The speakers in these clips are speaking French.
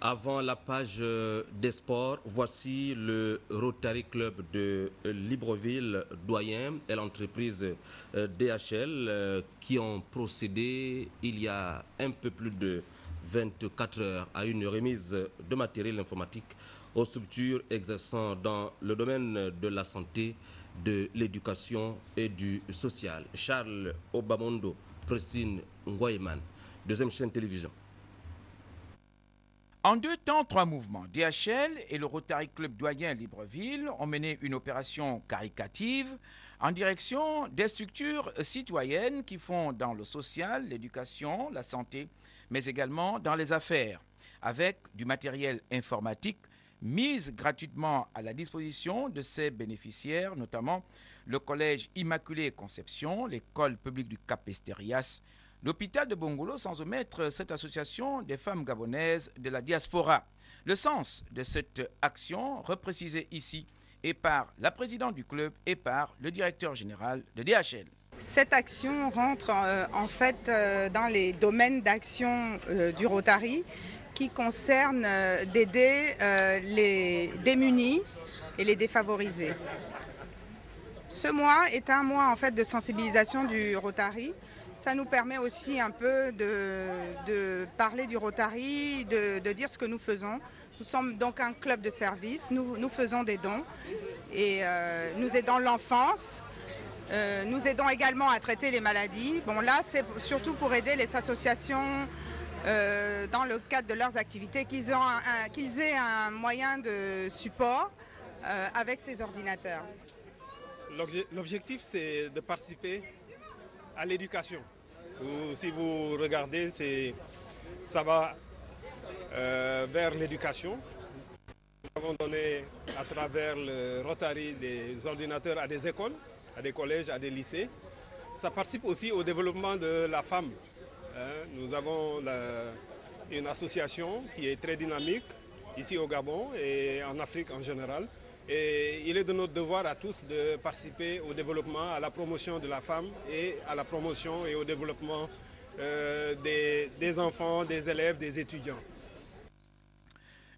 Avant la page des sports, voici le Rotary Club de Libreville doyen et l'entreprise DHL qui ont procédé il y a un peu plus de 24 heures à une remise de matériel informatique aux structures exerçant dans le domaine de la santé, de l'éducation et du social. Charles Obamondo, Pressine Ngoyeman, deuxième chaîne télévision. En 2 temps, 3 mouvements, DHL et le Rotary Club doyen Libreville ont mené une opération caritative en direction des structures citoyennes qui font dans le social, l'éducation, la santé, mais également dans les affaires, avec du matériel informatique mis gratuitement à la disposition de ces bénéficiaires, notamment le Collège Immaculée Conception, l'école publique du Cap-Esterias, l'hôpital de Bongolo, sans omettre cette association des femmes gabonaises de la diaspora. Le sens de cette action, reprécisé ici, et par la présidente du club et par le directeur général de DHL. Cette action rentre en fait dans les domaines d'action du Rotary qui concernent d'aider les démunis et les défavorisés. Ce mois est un mois en fait de sensibilisation du Rotary. Ça nous permet aussi un peu de parler du Rotary, de dire ce que nous faisons. Nous sommes donc un club de service, nous faisons des dons et nous aidons l'enfance, nous aidons également à traiter les maladies. Bon là c'est surtout pour aider les associations dans le cadre de leurs activités, qu'ils aient un moyen de support avec ces ordinateurs. L'objectif c'est de participer à l'éducation. Si vous regardez, ça va vers l'éducation. Nous avons donné à travers le Rotary des ordinateurs à des écoles, à des collèges, à des lycées. Ça participe aussi au développement de la femme. Nous avons une association qui est très dynamique ici au Gabon et en Afrique en général. Et il est de notre devoir à tous de participer au développement, à la promotion de la femme et à la promotion et au développement des enfants, des élèves, des étudiants.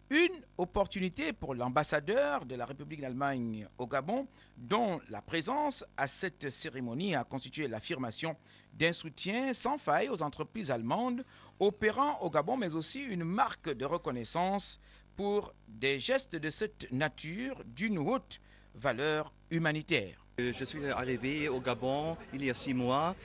Une opportunité pour l'ambassadeur de la République d'Allemagne au Gabon, dont la présence à cette cérémonie a constitué l'affirmation d'un soutien sans faille aux entreprises allemandes opérant au Gabon, mais aussi une marque de reconnaissance pour des gestes de cette nature d'une haute valeur humanitaire. Je suis arrivé au Gabon il y a 6 mois.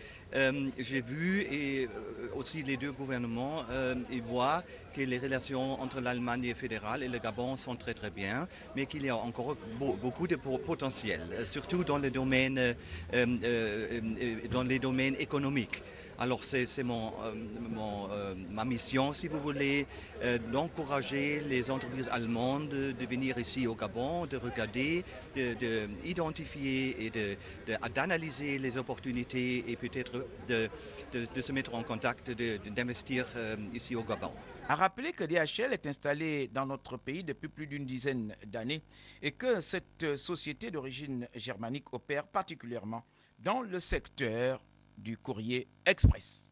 J'ai vu et aussi les deux gouvernements ils voient que les relations entre l'Allemagne fédérale et le Gabon sont très très bien, mais qu'il y a encore beaucoup de potentiel, surtout dans les domaines économiques. Alors c'est ma mission, si vous voulez, d'encourager les entreprises allemandes de venir ici au Gabon, de regarder, d'identifier et d'analyser les opportunités et peut-être de se mettre en contact, d'investir ici au Gabon. À rappeler que DHL est installé dans notre pays depuis plus d'une dizaine d'années et que cette société d'origine germanique opère particulièrement dans le secteur du courrier express.